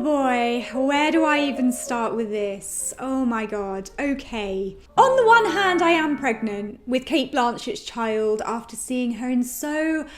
boy, where do I even start with this? Oh my god, okay. On the one hand, I am pregnant with Cate Blanchett's child after seeing her in so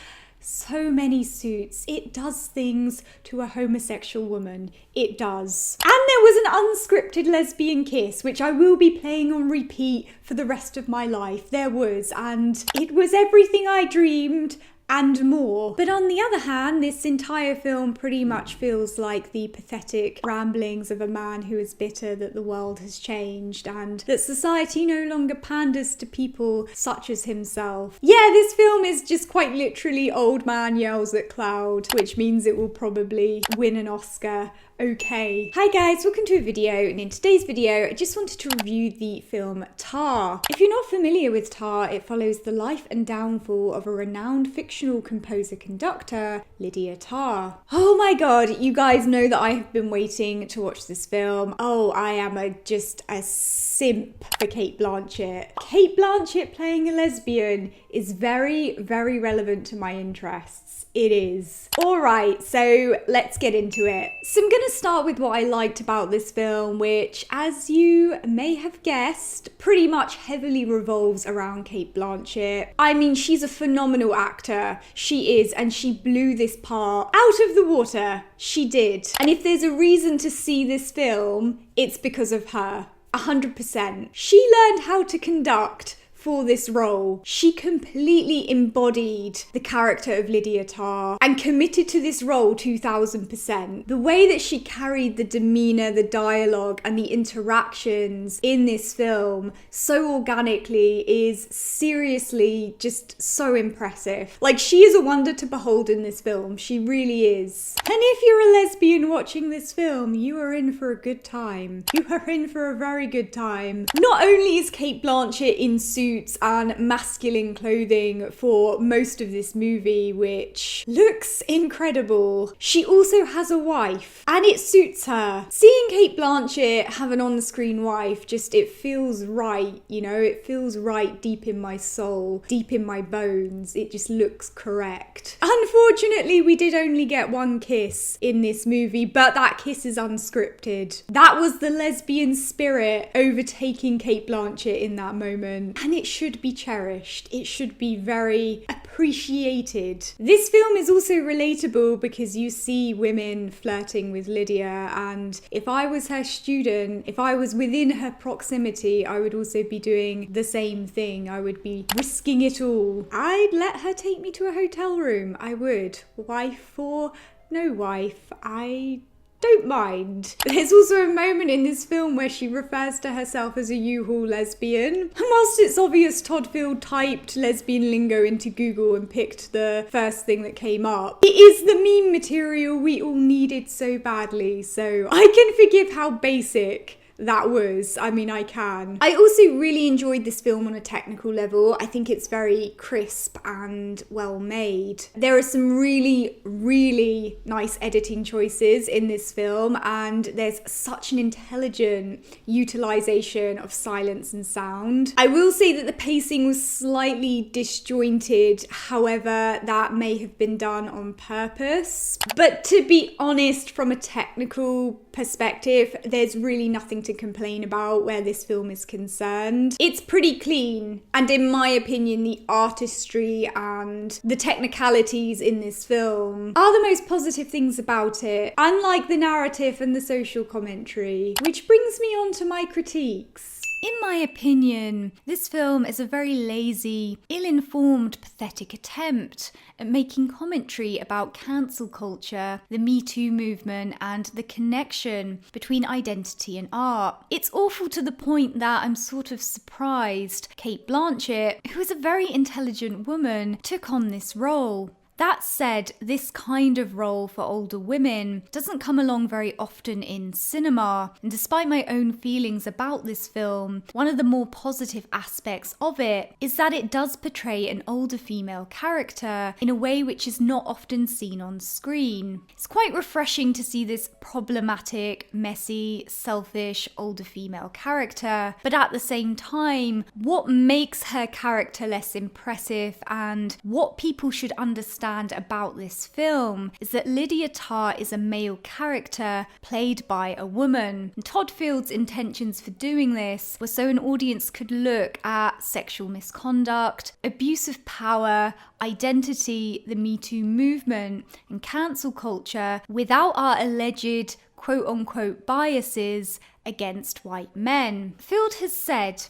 many suits. It does things to a homosexual woman. It does. And there was an unscripted lesbian kiss, which I will be playing on repeat for the rest of my life. There was, and it was everything I dreamed and more. But on the other hand, this entire film pretty much feels like the pathetic ramblings of a man who is bitter that the world has changed and that society no longer panders to people such as himself. Yeah, this film is just quite literally old man yells at cloud, which means it will probably win an Oscar. Okay. Hi guys, welcome to a video, and in today's video I just wanted to review the film Tar. If you're not familiar with Tar, it follows the life and downfall of a renowned fictional composer-conductor, Lydia Tarr. Oh my god, you guys know that I have been waiting to watch this film. Oh, I am just a simp for Cate Blanchett. Cate Blanchett playing a lesbian is very relevant to my interests. It is. Alright, so let's get into it. So I'm gonna start with what I liked about this film, which, as you may have guessed, pretty much heavily revolves around Cate Blanchett. I mean, she's a phenomenal actor. She is, and she blew this part out of the water. She did. And if there's a reason to see this film, it's because of her. 100%. She learned how to conduct for this role. She completely embodied the character of Lydia Tarr and committed to this role 2000%. The way that she carried the demeanor, the dialogue, and the interactions in this film so organically is seriously just so impressive. Like, she is a wonder to behold in this film. She really is. And if you're a lesbian watching this film, you are in for a good time. You are in for a very good time. Not only is Cate Blanchett in suits and masculine clothing for most of this movie, which looks incredible, she also has a wife, and it suits her. Seeing Cate Blanchett have an on-screen wife, it feels right, you know? It feels right deep in my soul, deep in my bones. It just looks correct. Unfortunately, we did only get one kiss in this movie, but that kiss is unscripted. That was the lesbian spirit overtaking Cate Blanchett in that moment, and it should be cherished. It should be very appreciated. This film is also relatable because you see women flirting with Lydia, and if I was her student, if I was within her proximity, I would also be doing the same thing. I would be risking it all. I'd let her take me to a hotel room. I would. Wife or no wife, I don't mind. There's also a moment in this film where she refers to herself as a U-Haul lesbian. And whilst it's obvious Todd Field typed lesbian lingo into Google and picked the first thing that came up, it is the meme material we all needed so badly, so I can forgive how basic that was. I mean, I can. I also really enjoyed this film on a technical level. I think it's very crisp and well made. There are some really nice editing choices in this film, and there's such an intelligent utilization of silence and sound. I will say that the pacing was slightly disjointed, however, that may have been done on purpose. But to be honest, from a technical perspective, there's really nothing to complain about where this film is concerned. It's pretty clean, and in my opinion, the artistry and the technicalities in this film are the most positive things about it, unlike the narrative and the social commentary, which brings me on to my critiques. In my opinion, this film is a very lazy, ill-informed, pathetic attempt at making commentary about cancel culture, the Me Too movement, and the connection between identity and art. It's awful to the point that I'm sort of surprised Cate Blanchett, who is a very intelligent woman, took on this role. That said, this kind of role for older women doesn't come along very often in cinema, and despite my own feelings about this film, one of the more positive aspects of it is that it does portray an older female character in a way which is not often seen on screen. It's quite refreshing to see this problematic, messy, selfish, older female character, but at the same time, what makes her character less impressive and what people should understand understand about this film is that Lydia Tarr is a male character played by a woman. And Todd Field's intentions for doing this were so an audience could look at sexual misconduct, abuse of power, identity, the Me Too movement, and cancel culture without our alleged quote-unquote biases against white men. Field has said,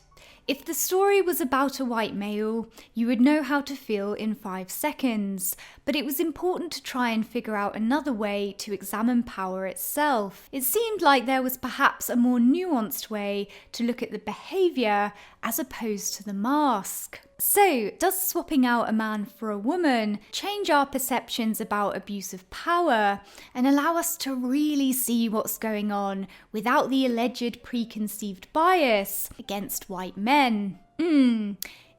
"If the story was about a white male, you would know how to feel in 5 seconds, but it was important to try and figure out another way to examine power itself. It seemed like there was perhaps a more nuanced way to look at the behaviour as opposed to the mask." So, does swapping out a man for a woman change our perceptions about abuse of power and allow us to really see what's going on without the alleged preconceived bias against white men?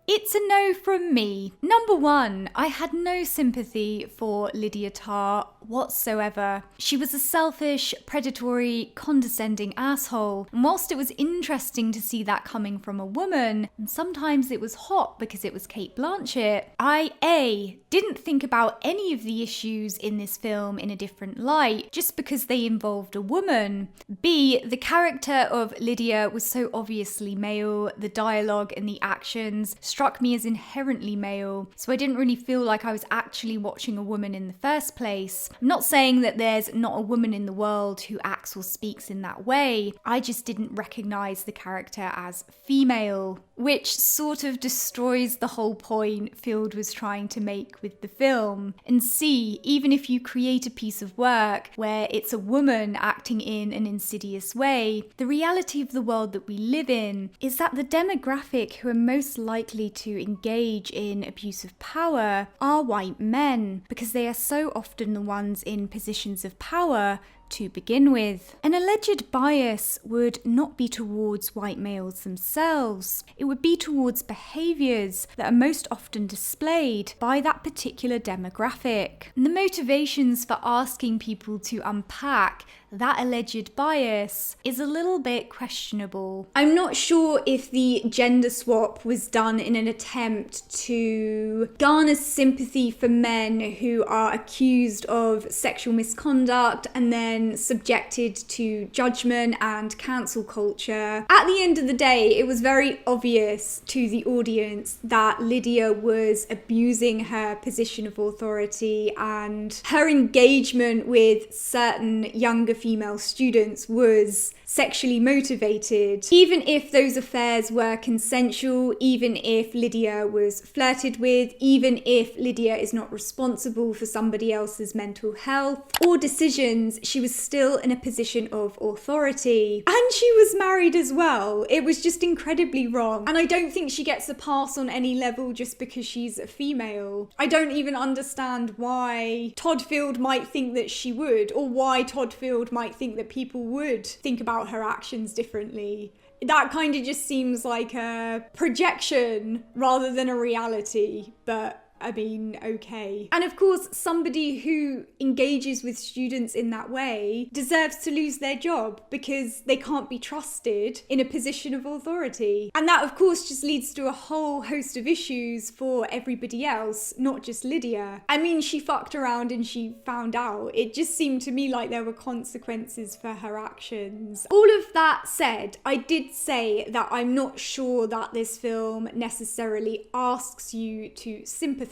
It's a no from me. Number 1, I had no sympathy for Lydia Tarr whatsoever. She was a selfish, predatory, condescending asshole. And whilst it was interesting to see that coming from a woman, and sometimes it was hot because it was Cate Blanchett, I didn't think about any of the issues in this film in a different light just because they involved a woman. B, the character of Lydia was so obviously male, the dialogue and the actions struck me as inherently male, so I didn't really feel like I was actually watching a woman in the first place. I'm not saying that there's not a woman in the world who acts or speaks in that way, I just didn't recognise the character as female, which sort of destroys the whole point Field was trying to make with the film. And C, even if you create a piece of work where it's a woman acting in an insidious way, the reality of the world that we live in is that the demographic who are most likely to engage in abuse of power are white men, because they are so often the ones in positions of power to begin with. An alleged bias would not be towards white males themselves. It would be towards behaviours that are most often displayed by that particular demographic. And the motivations for asking people to unpack that alleged bias is a little bit questionable. I'm not sure if the gender swap was done in an attempt to garner sympathy for men who are accused of sexual misconduct and then subjected to judgment and cancel culture. At the end of the day, it was very obvious to the audience that Lydia was abusing her position of authority, and her engagement with certain younger female students was sexually motivated. Even if those affairs were consensual, even if Lydia was flirted with, even if Lydia is not responsible for somebody else's mental health or decisions, she was still in a position of authority. And she was married as well. It was just incredibly wrong. And I don't think she gets a pass on any level just because she's a female. I don't even understand why Todd Field might think that she would, or why Todd Field might think that people would think about her actions differently. That kind of just seems like a projection rather than a reality, but I mean, okay. And of course, somebody who engages with students in that way deserves to lose their job because they can't be trusted in a position of authority. And that, of course, just leads to a whole host of issues for everybody else, not just Lydia. I mean, she fucked around and she found out. It just seemed to me like there were consequences for her actions. All of that said, I did say that I'm not sure that this film necessarily asks you to sympathize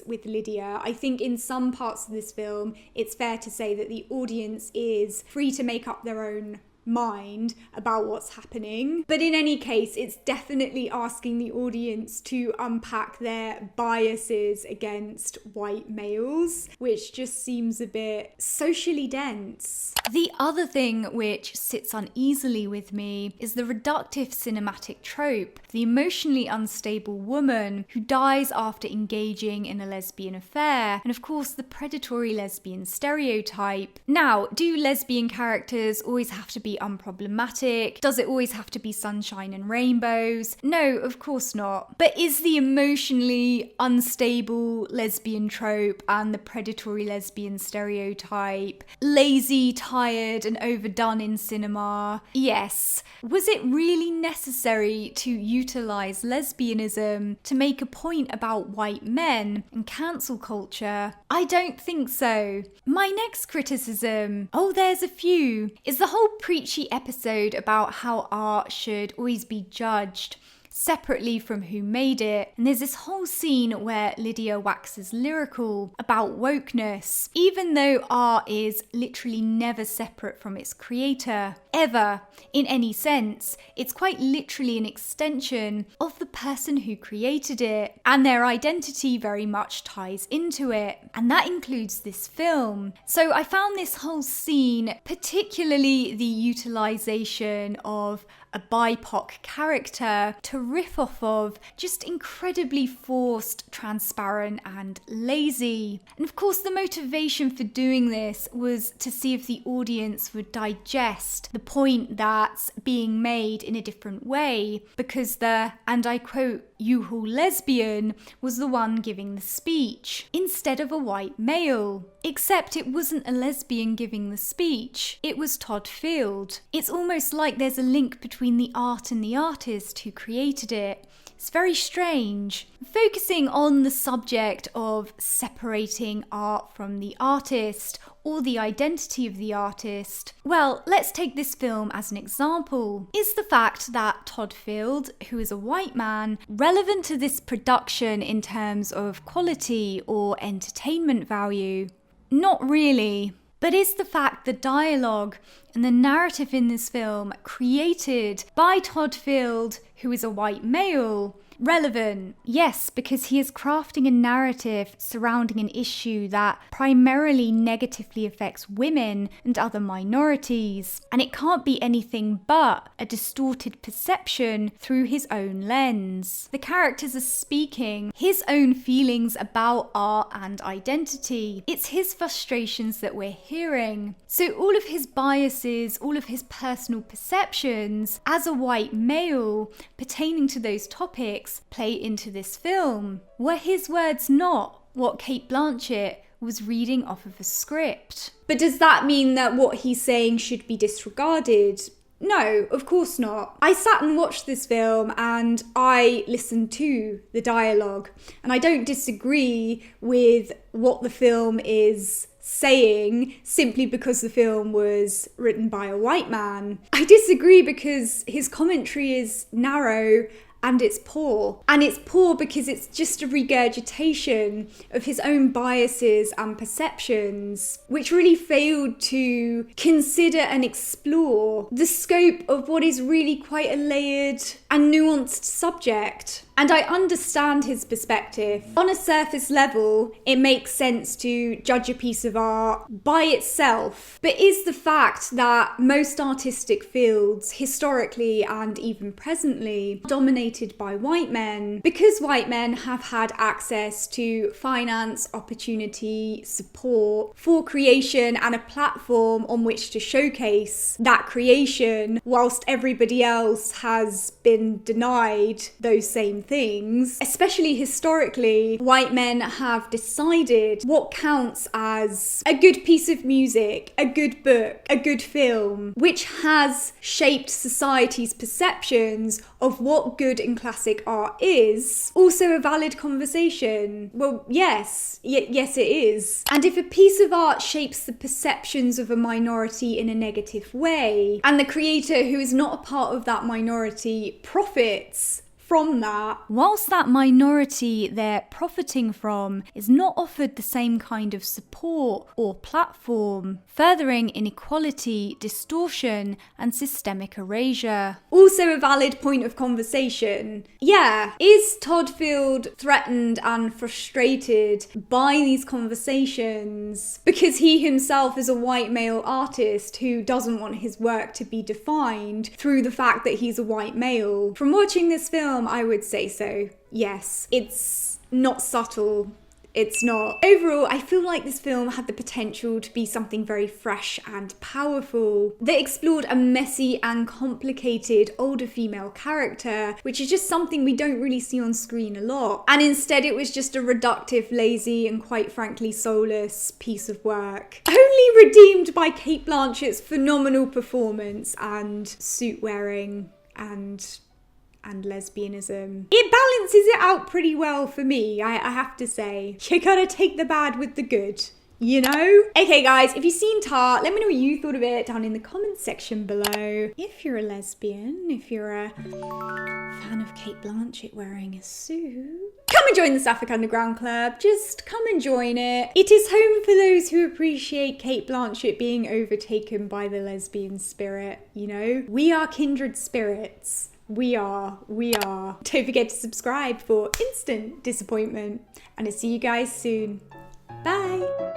with Lydia. I think in some parts of this film, it's fair to say that the audience is free to make up their own mind about what's happening. But in any case, it's definitely asking the audience to unpack their biases against white males, which just seems a bit socially dense. The other thing which sits uneasily with me is the reductive cinematic trope, the emotionally unstable woman who dies after engaging in a lesbian affair, and of course the predatory lesbian stereotype. Now, do lesbian characters always have to be very unproblematic? Does it always have to be sunshine and rainbows? No, of course not. But is the emotionally unstable lesbian trope and the predatory lesbian stereotype lazy, tired, and overdone in cinema? Yes. Was it really necessary to utilize lesbianism to make a point about white men and cancel culture? I don't think so. My next criticism, there's a few, is the whole preachy episode about how art should always be judged separately from who made it. And there's this whole scene where Lydia waxes lyrical about wokeness, even though art is literally never separate from its creator, ever, in any sense. It's quite literally an extension of the person who created it, and their identity very much ties into it. And that includes this film. So I found this whole scene, particularly the utilization of a BIPOC character to riff off of, just incredibly forced, transparent, and lazy. And of course, the motivation for doing this was to see if the audience would digest the point that's being made in a different way, because the, and I quote, "U-Haul lesbian" was the one giving the speech, instead of a white male. Except it wasn't a lesbian giving the speech, it was Todd Field. It's almost like there's a link between the art and the artist who created it. It's very strange. Focusing on the subject of separating art from the artist, or the identity of the artist, well, let's take this film as an example. Is the fact that Todd Field, who is a white man, relevant to this production in terms of quality or entertainment value? Not really. But is the fact the dialogue and the narrative in this film, created by Todd Field, who is a white male, relevant? Yes, because he is crafting a narrative surrounding an issue that primarily negatively affects women and other minorities, and it can't be anything but a distorted perception through his own lens. The characters are speaking his own feelings about art and identity. It's his frustrations that we're hearing. So all of his biases, all of his personal perceptions as a white male pertaining to those topics play into this film. Were his words not what Cate Blanchett was reading off of a script? But does that mean that what he's saying should be disregarded? No, of course not. I sat and watched this film and I listened to the dialogue, and I don't disagree with what the film is saying simply because the film was written by a white man. I disagree because his commentary is narrow and it's poor. And it's poor because it's just a regurgitation of his own biases and perceptions, which really failed to consider and explore the scope of what is really quite a layered and nuanced subject. And I understand his perspective. On a surface level, it makes sense to judge a piece of art by itself. But is the fact that most artistic fields, historically and even presently, dominated by white men, because white men have had access to finance, opportunity, support for creation and a platform on which to showcase that creation, whilst everybody else has been denied those same things, especially historically, white men have decided what counts as a good piece of music, a good book, a good film, which has shaped society's perceptions of what good and classic art is. Also a valid conversation. Well, yes it is. And if a piece of art shapes the perceptions of a minority in a negative way, and the creator who is not a part of that minority profits from that, whilst that minority they're profiting from is not offered the same kind of support or platform, furthering inequality, distortion, and systemic erasure. Also a valid point of conversation. Yeah, is Todd Field threatened and frustrated by these conversations because he himself is a white male artist who doesn't want his work to be defined through the fact that he's a white male? From watching this film, I would say so. Yes, it's not subtle. It's not. Overall, I feel like this film had the potential to be something very fresh and powerful. They explored a messy and complicated older female character, which is just something we don't really see on screen a lot. And instead it was just a reductive, lazy, and quite frankly soulless piece of work. Only redeemed by Cate Blanchett's phenomenal performance and suit wearing and lesbianism. It balances it out pretty well for me, I have to say. You gotta take the bad with the good, you know? Okay guys, if you've seen Tar, let me know what you thought of it down in the comments section below. If you're a lesbian, if you're a fan of Cate Blanchett wearing a suit, come and join the Sapphic Underground Club. Just come and join it. It is home for those who appreciate Cate Blanchett being overtaken by the lesbian spirit, you know? We are kindred spirits. We are. Don't forget to subscribe for instant disappointment. And I'll see you guys soon. Bye.